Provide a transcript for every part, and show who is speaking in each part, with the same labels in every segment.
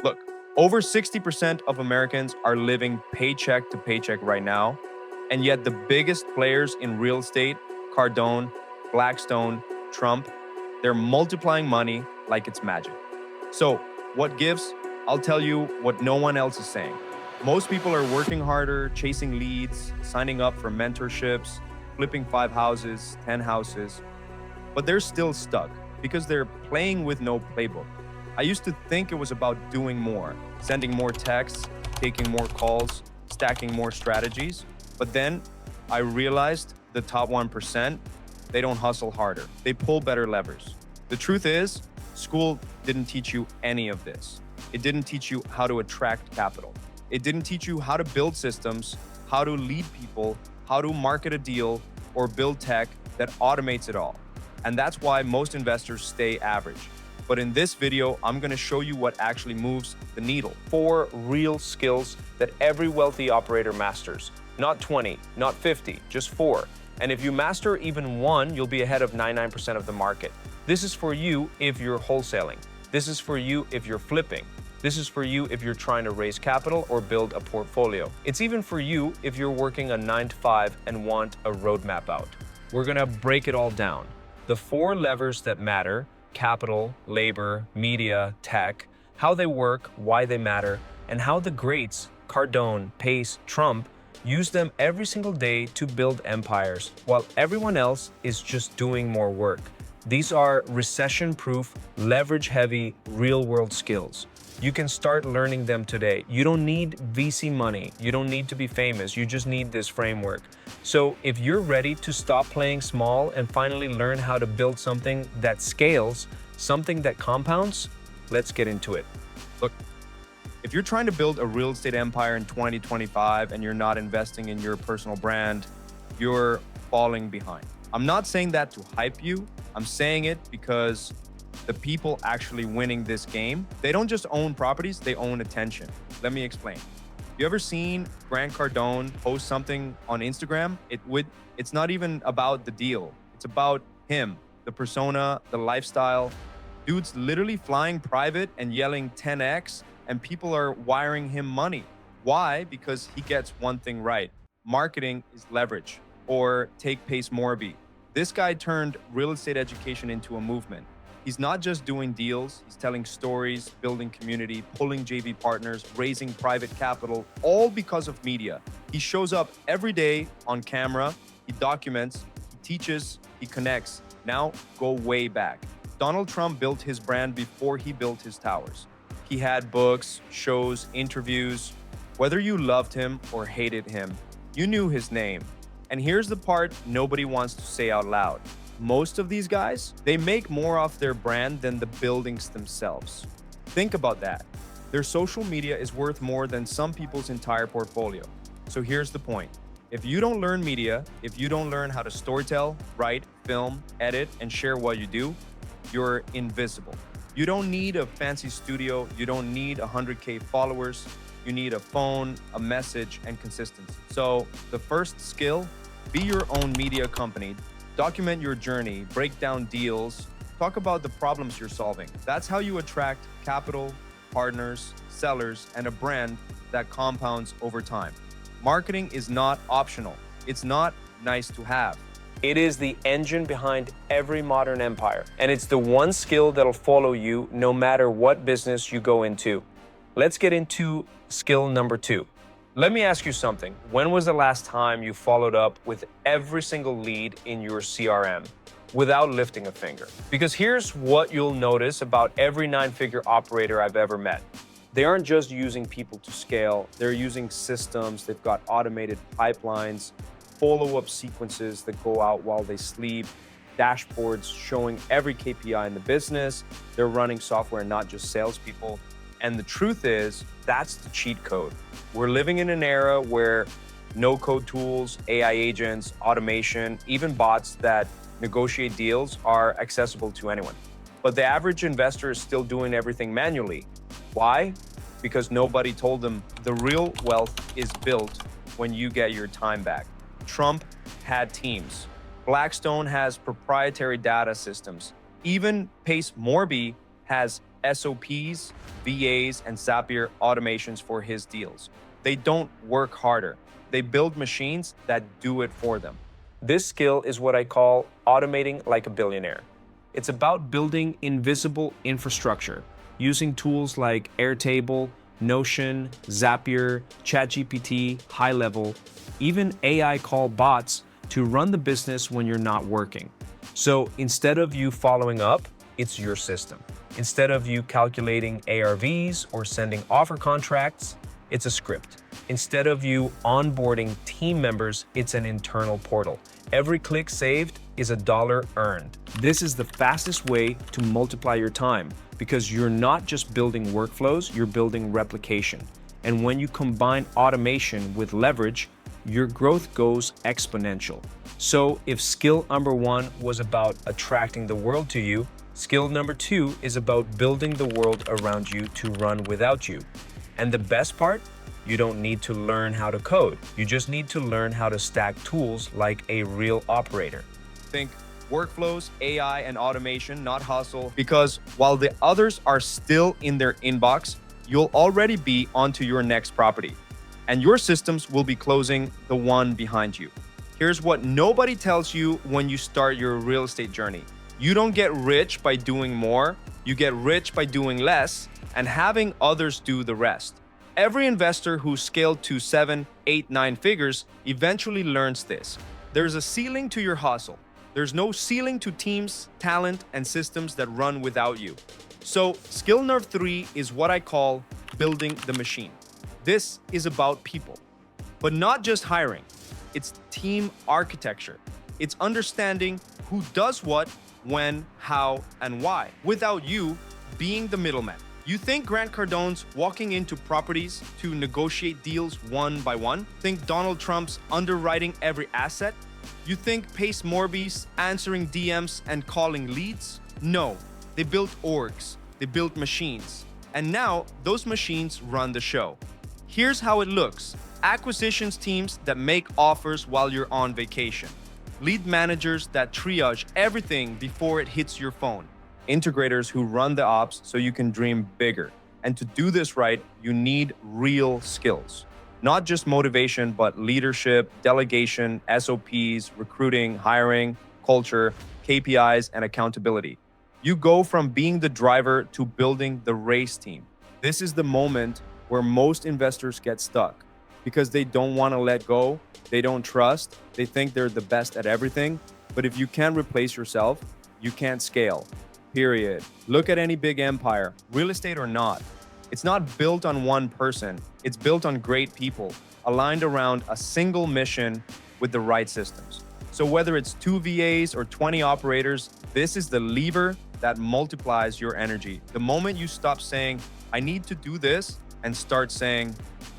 Speaker 1: Look, over 60% of Americans are living paycheck to paycheck right now, and yet the biggest players in real estate, Cardone, Blackstone, Trump, they're multiplying money like it's magic. So, what gives? I'll tell you what no one else is saying. Most people are working harder, chasing leads, signing up for mentorships, flipping 5 houses, 10 houses, but they're still stuck because they're playing with no playbook. I used to think it was about doing more, sending more texts, taking more calls, stacking more strategies. But then I realized the top 1%, they don't hustle harder. They pull better levers. The truth is, school didn't teach you any of this. It didn't teach you how to attract capital. It didn't teach you how to build systems, how to lead people, how to market a deal, or build tech that automates it all. And that's why most investors stay average. But in this video, I'm going to show you what actually moves the needle. 4 real skills that every wealthy operator masters. Not 20, not 50, just 4. And if you master even 1, you'll be ahead of 99% of the market. This is for you if you're wholesaling. This is for you if you're flipping. This is for you if you're trying to raise capital or build a portfolio. It's even for you if you're working a 9 to 5 and want a roadmap out. We're going to break it all down. The 4 levers that matter: capital, labor, media, tech, how they work, why they matter, and how the greats, Cardone, Pace, Trump, use them every single day to build empires, while everyone else is just doing more work. These are recession-proof, leverage-heavy, real-world skills. You can start learning them today. You don't need VC money. You don't need to be famous. You just need this framework. So if you're ready to stop playing small and finally learn how to build something that scales, something that compounds, let's get into it. Look, if you're trying to build a real estate empire in 2025 and you're not investing in your personal brand, you're falling behind. I'm not saying that to hype you. I'm saying it because the people actually winning this game, they don't just own properties, they own attention. Let me explain. You ever seen Grant Cardone post something on Instagram? It's not even about the deal. It's about him, the persona, the lifestyle. Dude's literally flying private and yelling 10x, and people are wiring him money. Why? Because he gets one thing right. Marketing is leverage. Or take Pace Morby. This guy turned real estate education into a movement. He's not just doing deals, he's telling stories, building community, pulling JV partners, raising private capital, all because of media. He shows up every day on camera, he documents, he teaches, he connects. Now, go way back. Donald Trump built his brand before he built his towers. He had books, shows, interviews. Whether you loved him or hated him, you knew his name. And here's the part nobody wants to say out loud. Most of these guys, they make more off their brand than the buildings themselves. Think about that. Their social media is worth more than some people's entire portfolio. So here's the point. If you don't learn media, if you don't learn how to storytell, write, film, edit, and share what you do, you're invisible. You don't need a fancy studio. You don't need 100K followers. You need a phone, a message, and consistency. So the first skill, be your own media company. Document your journey, break down deals, talk about the problems you're solving. That's how you attract capital, partners, sellers, and a brand that compounds over time. Marketing is not optional. It's not nice to have. It is the engine behind every modern empire, and it's the one skill that'll follow you no matter what business you go into. Let's get into skill number 2. Let me ask you something. When was the last time you followed up with every single lead in your CRM without lifting a finger? Because here's what you'll notice about every 9-figure operator I've ever met. They aren't just using people to scale. They're using systems. They've got automated pipelines, follow-up sequences that go out while they sleep, dashboards showing every KPI in the business. They're running software, not just salespeople. And the truth is, that's the cheat code. We're living in an era where no-code tools, AI agents, automation, even bots that negotiate deals are accessible to anyone. But the average investor is still doing everything manually. Why? Because nobody told them the real wealth is built when you get your time back. Trump had teams. Blackstone has proprietary data systems. Even Pace Morby has SOPs, VAs, and Zapier automations for his deals. They don't work harder. They build machines that do it for them. This skill is what I call automating like a billionaire. It's about building invisible infrastructure, using tools like Airtable, Notion, Zapier, ChatGPT, High Level, even AI call bots to run the business when you're not working. So instead of you following up, it's your system. Instead of you calculating ARVs or sending offer contracts, it's a script. Instead of you onboarding team members, it's an internal portal. Every click saved is a dollar earned. This is the fastest way to multiply your time because you're not just building workflows, you're building replication. And when you combine automation with leverage, your growth goes exponential. So if skill number 1 was about attracting the world to you, skill number 2 is about building the world around you to run without you. And the best part? You don't need to learn how to code. You just need to learn how to stack tools like a real operator. Think workflows, AI, and automation, not hustle. Because while the others are still in their inbox, you'll already be onto your next property. And your systems will be closing the one behind you. Here's what nobody tells you when you start your real estate journey. You don't get rich by doing more. You get rich by doing less and having others do the rest. Every investor who scaled to 7, 8, 9 figures eventually learns this. There's a ceiling to your hustle. There's no ceiling to teams, talent, and systems that run without you. So skill number 3 is what I call building the machine. This is about people, but not just hiring. It's team architecture. It's understanding who does what, when, how, and why, without you being the middleman. You think Grant Cardone's walking into properties to negotiate deals one by one? Think Donald Trump's underwriting every asset? You think Pace Morby's answering DMs and calling leads? No, they built orgs, they built machines, and now those machines run the show. Here's how it looks. Acquisitions teams that make offers while you're on vacation. Lead managers that triage everything before it hits your phone. Integrators who run the ops so you can dream bigger. And to do this right, you need real skills. Not just motivation, but leadership, delegation, SOPs, recruiting, hiring, culture, KPIs, and accountability. You go from being the driver to building the race team. This is the moment where most investors get stuck because they don't want to let go, they don't trust, they think they're the best at everything. But if you can't replace yourself, you can't scale. Period. Look at any big empire, real estate or not. It's not built on one person. It's built on great people, aligned around a single mission with the right systems. So whether it's 2 VAs or 20 operators, this is the lever that multiplies your energy. The moment you stop saying, I need to do this, and start saying,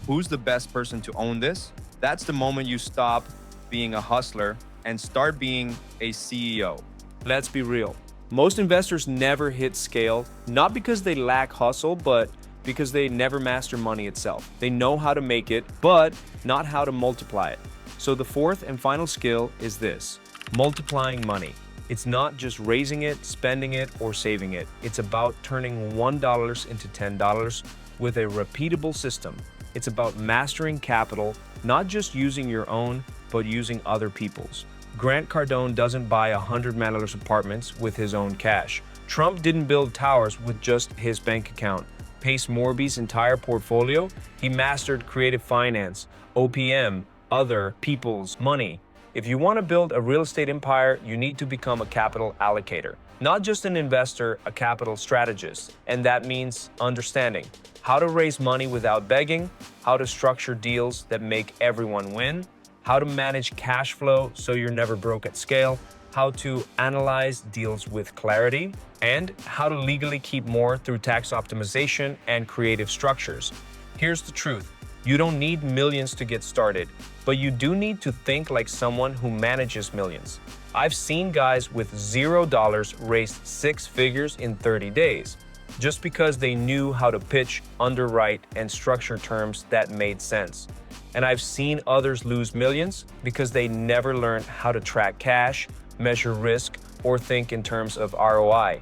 Speaker 1: who's the best person to own this? That's the moment you stop being a hustler and start being a CEO. Let's be real. Most investors never hit scale, not because they lack hustle, but because they never master money itself. They know how to make it, but not how to multiply it. So the fourth and final skill is this: multiplying money. It's not just raising it, spending it, or saving it. It's about turning $1 into $10 with a repeatable system. It's about mastering capital, not just using your own, but using other people's. Grant Cardone doesn't buy $100 million apartments with his own cash. Trump didn't build towers with just his bank account. Pace Morby's entire portfolio, he mastered creative finance, OPM, other people's money. If you want to build a real estate empire, you need to become a capital allocator. Not just an investor, a capital strategist. And that means understanding how to raise money without begging, how to structure deals that make everyone win, how to manage cash flow so you're never broke at scale, how to analyze deals with clarity, and how to legally keep more through tax optimization and creative structures. Here's the truth. You don't need millions to get started, but you do need to think like someone who manages millions. I've seen guys with $0 raise 6 figures in 30 days, just because they knew how to pitch, underwrite, and structure terms that made sense. And I've seen others lose millions because they never learned how to track cash, measure risk, or think in terms of ROI.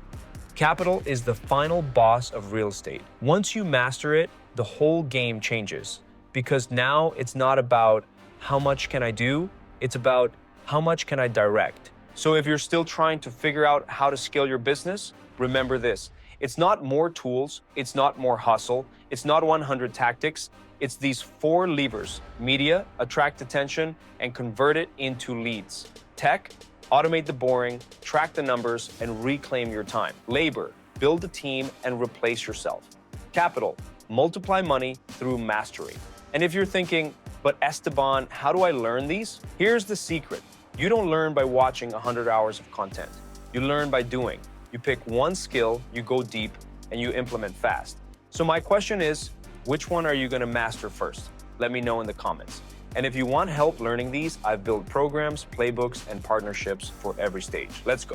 Speaker 1: Capital is the final boss of real estate. Once you master it, the whole game changes, because now it's not about how much can I do, it's about how much can I direct. So if you're still trying to figure out how to scale your business, remember this. It's not more tools, it's not more hustle, it's not 100 tactics, it's these 4 levers: media, attract attention, and convert it into leads. Tech, automate the boring, track the numbers, and reclaim your time. Labor, build a team and replace yourself. Capital, multiply money through mastery. And if you're thinking, but Esteban, how do I learn these? Here's the secret. You don't learn by watching 100 hours of content. You learn by doing. You pick one skill, you go deep, and you implement fast. So my question is, which one are you going to master first? Let me know in the comments. And if you want help learning these, I've built programs, playbooks, and partnerships for every stage. Let's go.